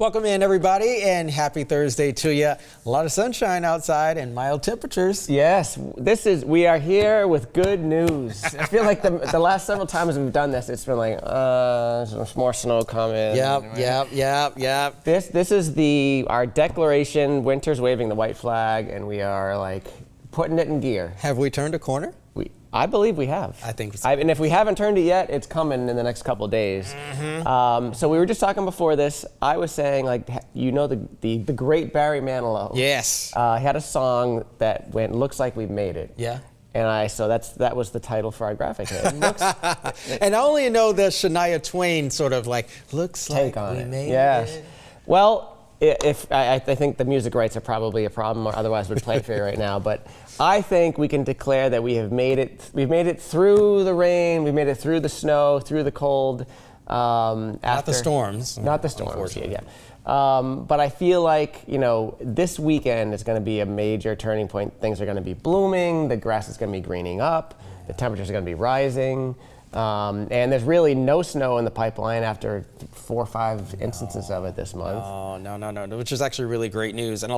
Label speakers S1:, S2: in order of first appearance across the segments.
S1: Welcome in, everybody, and happy Thursday to you. A lot of sunshine outside and mild temperatures.
S2: Yes, we are here with good news. I feel like the last several times we've done this, it's been like, there's more snow coming.
S1: Yep.
S2: This is our declaration. Winter's waving the white flag, and we are like putting it in gear.
S1: Have we turned a corner?
S2: I believe we have.
S1: I think so.
S2: And if we haven't turned it yet, it's coming in the next couple of days. So we were just talking before this. I was saying, like, you know, the great Barry Manilow.
S1: Yes.
S2: He had a song that went, "Looks Like We've Made It."
S1: Yeah.
S2: And so that was the title for our graphic.
S1: And I only know the Shania Twain sort of like, looks like we made it.
S2: Well, I think the music rights are probably a problem, or otherwise we'd play it for you right now. But I think we can declare that we have made it. We've made it through the rain. We've made it through the snow, through the cold.
S1: Not the storms.
S2: Not the storms. Yeah. But I feel like, you know, this weekend is going to be a major turning point. Things are going to be blooming. The grass is going to be greening up. The temperatures are going to be rising. And there's really no snow in the pipeline after 4 or 5 instances of it this month.
S1: No, which is actually really great news. And I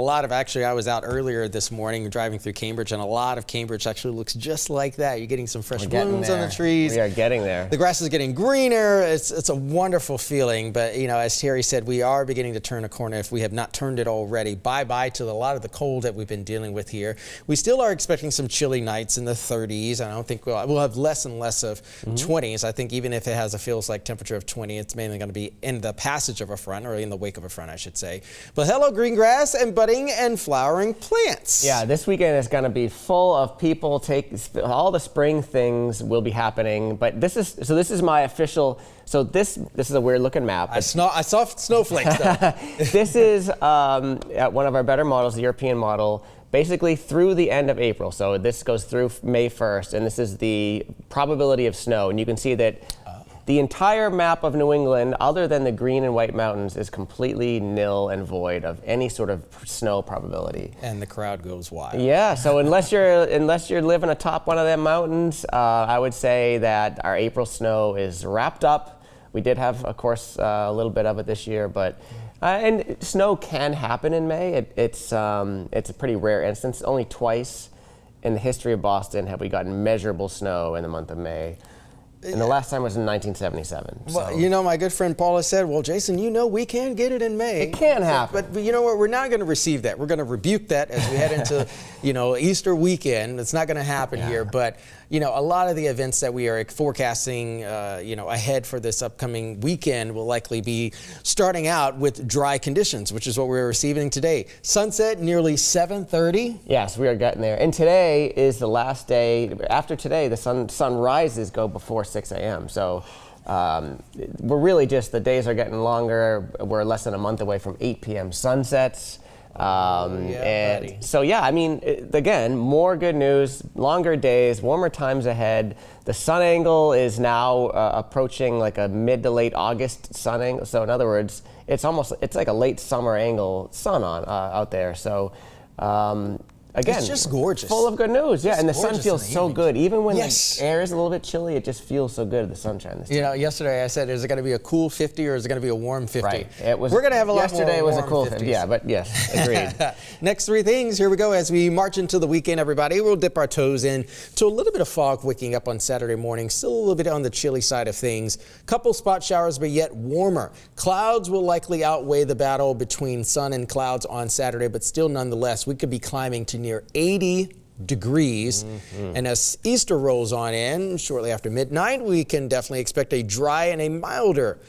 S1: was out earlier this morning driving through Cambridge, and a lot of Cambridge actually looks just like that. You're getting some fresh blooms on the trees.
S2: We are getting there.
S1: The grass is getting greener. It's a wonderful feeling. But, you know, as Terry said, we are beginning to turn a corner if we have not turned it already. Bye-bye to a lot of the cold that we've been dealing with here. We still are expecting some chilly nights in the 30s. I don't think we'll have less and less of 20s. I think even if it has a feels like temperature of 20, it's mainly going to be in the passage of a front, or in the wake of a front, I should say. But hello, green grass and budding and flowering plants.
S2: Yeah, this weekend is going to be full of people. All the spring things will be happening. But this is my official. So this is a weird looking map.
S1: I saw snowflakes though.
S2: This is one of our better models, the European model. Basically through the end of April. So this goes through May 1st, and this is the probability of snow. And you can see that the entire map of New England, other than the green and white mountains, is completely nil and void of any sort of snow probability.
S1: And the crowd goes wild.
S2: Yeah, so unless you're living atop one of them mountains, I would say that our April snow is wrapped up. We did have, of course, a little bit of it this year, but and snow can happen in May. It's a pretty rare instance. Only twice in the history of Boston have we gotten measurable snow in the month of May. And the last time was in 1977.
S1: Well, you know, my good friend Paula said, well, Jason, you know, we can get it in May.
S2: It can happen.
S1: But you know what? We're not going to receive that. We're going to rebuke that as we head into, you know, Easter weekend. It's not going to happen here. But, you know, a lot of the events that we are forecasting, you know, ahead for this upcoming weekend will likely be starting out with dry conditions, which is what we're receiving today. Sunset nearly 7:30.
S2: Yes, we are getting there. And today is the last day. After today, the sunrises go before 6 a.m. So we're really the days are getting longer. We're less than a month away from 8 p.m. sunsets.
S1: Buddy.
S2: So yeah, I mean, again, more good news, longer days, warmer times ahead. The sun angle is now approaching like a mid to late August sun angle. So in other words, it's like a late summer angle sun out there. So again,
S1: it's just gorgeous.
S2: Full of good news. Yeah,
S1: It's
S2: and the sun feels so good. Even when
S1: Yes.
S2: the air is a little bit chilly, it just feels so good, the sunshine this time.
S1: You know, yesterday I said, is it going to be a cool 50 or is it going to be a warm 50?
S2: Right.
S1: We're going to have a lot more
S2: Yesterday was a
S1: warm
S2: cool
S1: 50s.
S2: Yeah, but yes, agreed.
S1: Next 3 things, here we go. As we march into the weekend, everybody, we'll dip our toes in to a little bit of fog waking up on Saturday morning. Still a little bit on the chilly side of things. Couple spot showers, but yet warmer. Clouds will likely outweigh the battle between sun and clouds on Saturday, but still nonetheless, we could be climbing to near 80 degrees. And as Easter rolls on in shortly after midnight, we can definitely expect a dry and a milder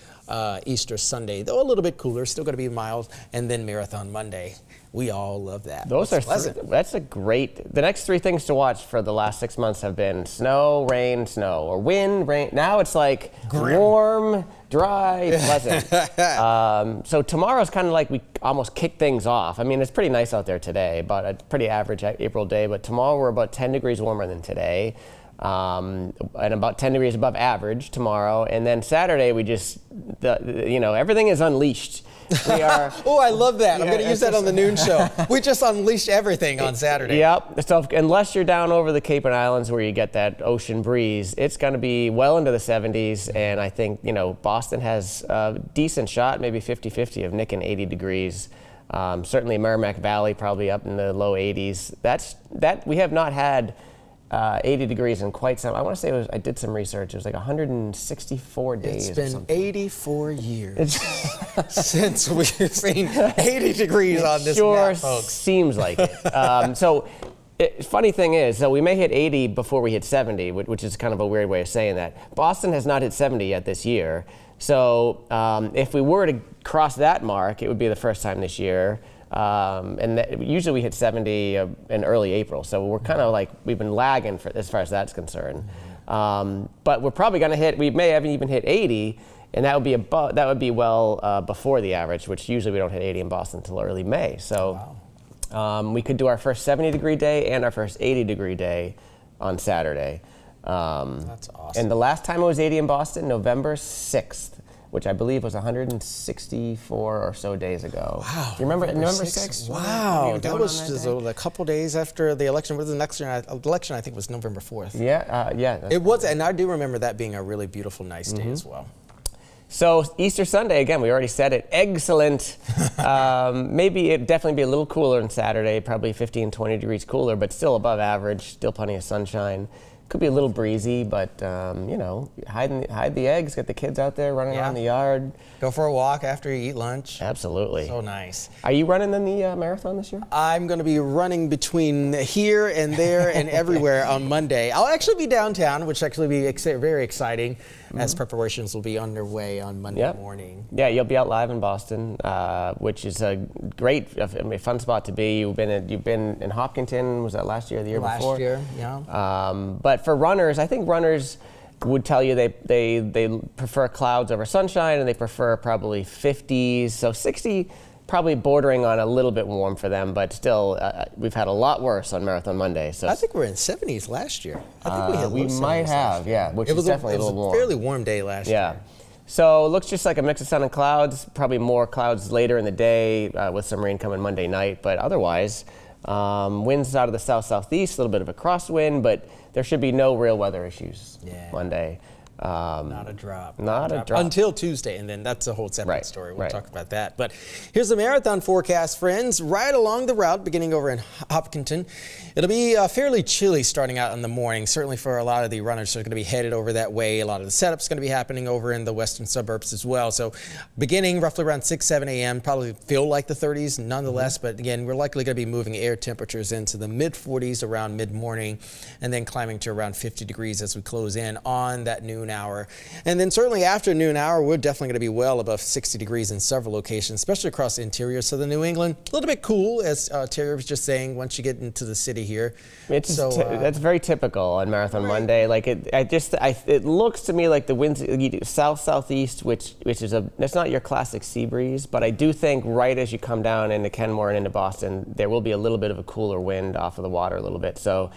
S1: Easter Sunday, though a little bit cooler, still going to be mild, and then Marathon Monday. We all love that.
S2: That's a great. The next 3 things to watch for the last 6 months have been snow, rain, snow, or wind, rain. Now it's like warm, dry, pleasant. So tomorrow's kind of like we almost kick things off. I mean, it's pretty nice out there today, but a pretty average April day. But tomorrow we're about 10 degrees warmer than today. And about 10 degrees above average tomorrow. And then Saturday, we just, you know, everything is unleashed. We are.
S1: Oh, I love that. I'm going to use that on the noon show. We just unleashed everything on Saturday.
S2: Yep. So unless you're down over the Cape and Islands where you get that ocean breeze, it's going to be well into the 70s. And I think, Boston has a decent shot, maybe 50-50 of nicking 80 degrees. Certainly Merrimack Valley probably up in the low 80s. That we have not had 80 degrees in quite some. I want to say I did some research. It was like 164 days.
S1: It's been 84 years since we've seen 80 degrees on this map, folks.
S2: Seems like it. Funny thing is, so we may hit 80 before we hit 70, which is kind of a weird way of saying that. Boston has not hit 70 yet this year. So if we were to cross that mark, it would be the first time this year. Usually we hit 70 in early April, so we're kind of like we've been lagging as far as that's concerned. But we're probably going to hit. We may have even hit 80, and that would be well before the average, which usually we don't hit 80 in Boston until early May. So we could do our first 70-degree day and our first 80-degree day on Saturday.
S1: That's awesome.
S2: And the last time it was 80 in Boston, November 6th. Which I believe was 164 or so days ago.
S1: Wow.
S2: Do you remember November 6th?
S1: Wow. That was just a couple days after the election. What was the next election? I think was November 4th.
S2: Yeah.
S1: It was, and I do remember that being a really beautiful, nice day as well.
S2: So Easter Sunday, again, we already said it, excellent. Maybe it'd definitely be a little cooler on Saturday, probably 15, 20 degrees cooler, but still above average, still plenty of sunshine. Could be a little breezy, but hide the eggs, get the kids out there running around the yard.
S1: Go for a walk after you eat lunch.
S2: Absolutely.
S1: So nice.
S2: Are you running in the marathon this year?
S1: I'm going to be running between here and there and everywhere on Monday. I'll actually be downtown, which actually be very exciting as preparations will be underway on Monday morning.
S2: Yeah, you'll be out live in Boston, which is a great, fun spot to be. You've been in Hopkinton. Was that last year or the year before?
S1: Last year, yeah.
S2: But for runners, I think runners would tell you they prefer clouds over sunshine, and they prefer probably 50s. So 60, probably bordering on a little bit warm for them, but still, we've had a lot worse on Marathon Monday. So
S1: I think we're in 70s last year. I think
S2: we might have, which is definitely a little warm.
S1: It was a fairly warm day last year.
S2: So it looks just like a mix of sun and clouds, probably more clouds later in the day with some rain coming Monday night, but otherwise, winds out of the south-southeast, a little bit of a crosswind, but there should be no real weather issues Monday.
S1: Not a drop.
S2: Not a drop.
S1: Until Tuesday, and then that's a whole separate story. We'll talk about that. But here's the marathon forecast, friends. Right along the route, beginning over in Hopkinton, it'll be fairly chilly starting out in the morning. Certainly for a lot of the runners who are going to be headed over that way. A lot of the setup's going to be happening over in the western suburbs as well. So beginning roughly around 6, 7 a.m., probably feel like the 30s nonetheless. But again, we're likely going to be moving air temperatures into the mid-40s around mid-morning, and then climbing to around 50 degrees as we close in on that noon hour. And then certainly after noon hour, we're definitely going to be well above 60 degrees in several locations, especially across the interior southern New England. A little bit cool, as Terry was just saying, once you get into the city here.
S2: That's very typical on Marathon Monday. Like it looks to me like the winds south-southeast, which is that's not your classic sea breeze, but I do think right as you come down into Kenmore and into Boston, there will be a little bit of a cooler wind off of the water a little bit. So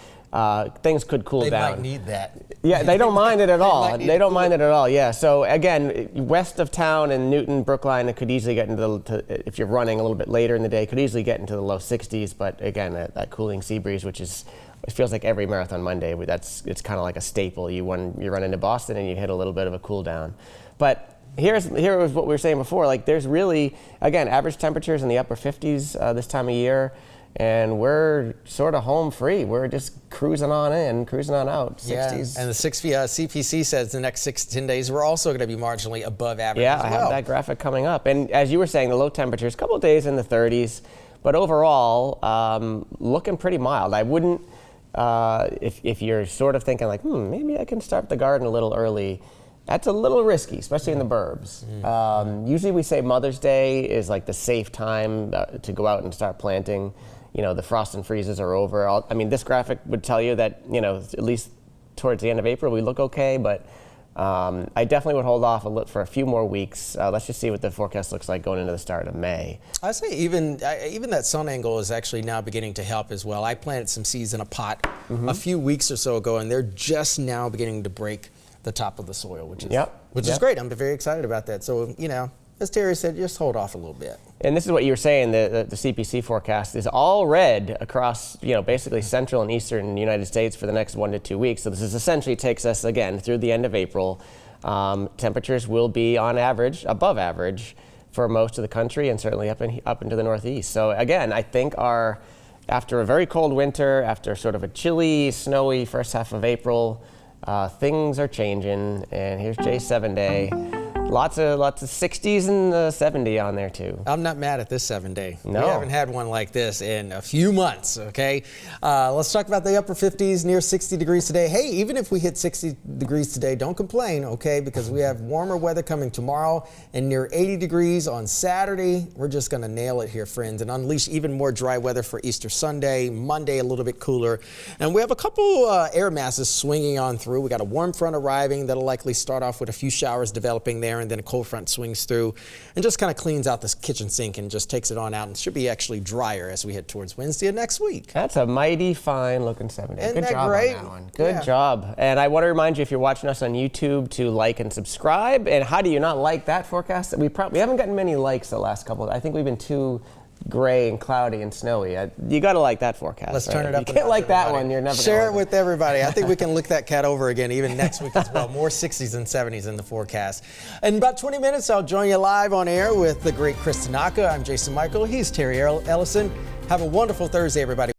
S2: things could cool down.
S1: They might need that.
S2: Yeah, they don't mind it at all. They don't mind it at all. Yeah. So again, west of town in Newton, Brookline, it could easily get into if you're running a little bit later in the day, could easily get into the low 60s. But again, that cooling sea breeze, it feels like every Marathon Monday. It's kind of like a staple. You run into Boston and you hit a little bit of a cool down. But here was what we were saying before. Like there's really, again, average temperatures in the upper 50s this time of year. And we're sort of home free. We're just cruising on in, cruising on out, 60s.
S1: Yeah, and the CPC says the next 6 to 10 days, we're also going to be marginally above average as well.
S2: I have that graphic coming up. And as you were saying, the low temperatures, a couple of days in the 30s. But overall, looking pretty mild. I wouldn't, if you're sort of thinking like, maybe I can start the garden a little early, that's a little risky, especially in the burbs. Usually we say Mother's Day is like the safe time to go out and start planting. The frost and freezes are over. This graphic would tell you that, at least towards the end of April, we look okay, but I definitely would hold off for a few more weeks. Let's just see what the forecast looks like going into the start of May.
S1: I say even that sun angle is actually now beginning to help as well. I planted some seeds in a pot a few weeks or so ago, and they're just now beginning to break the top of the soil, which is great. I'm very excited about that. So, as Terry said, just hold off a little bit.
S2: And this is what you were saying, the CPC forecast is all red across, basically central and eastern United States for the next 1 to 2 weeks. So this is essentially takes us, again, through the end of April. Temperatures will be on average, above average, for most of the country and certainly up into the Northeast. So again, I think after a very cold winter, after sort of a chilly, snowy first half of April, things are changing. And here's Jay's 7-day. Lots of 60s and 70 on there too.
S1: I'm not mad at this 7-day.
S2: No.
S1: We haven't had one like this in a few months, okay? Let's talk about the upper 50s, near 60 degrees today. Hey, even if we hit 60 degrees today, don't complain, okay? Because we have warmer weather coming tomorrow and near 80 degrees on Saturday. We're just gonna nail it here, friends, and unleash even more dry weather for Easter Sunday. Monday, a little bit cooler. And we have a couple air masses swinging on through. We got a warm front arriving that'll likely start off with a few showers developing there, and then a cold front swings through and just kind of cleans out this kitchen sink and just takes it on out, and should be actually drier as we head towards Wednesday of next week.
S2: That's a mighty fine looking 7-day.
S1: Isn't
S2: Good
S1: that
S2: job
S1: great?
S2: on that one. Good job. And I want to remind you, if you're watching us on YouTube, to like and subscribe. And how do you not like that forecast? We haven't gotten many likes the last couple. I think we've been too gray and cloudy and snowy. You got to like that forecast.
S1: Let's turn it up.
S2: You can't like that one. You're never
S1: share
S2: gonna
S1: it with everybody. I think we can look that cat over again even next week as well. More 60s and 70s in the forecast. In about 20 minutes, I'll join you live on air with the great Chris Tanaka. I'm Jason Mikell. He's Terry Eliasen. Have a wonderful Thursday, everybody.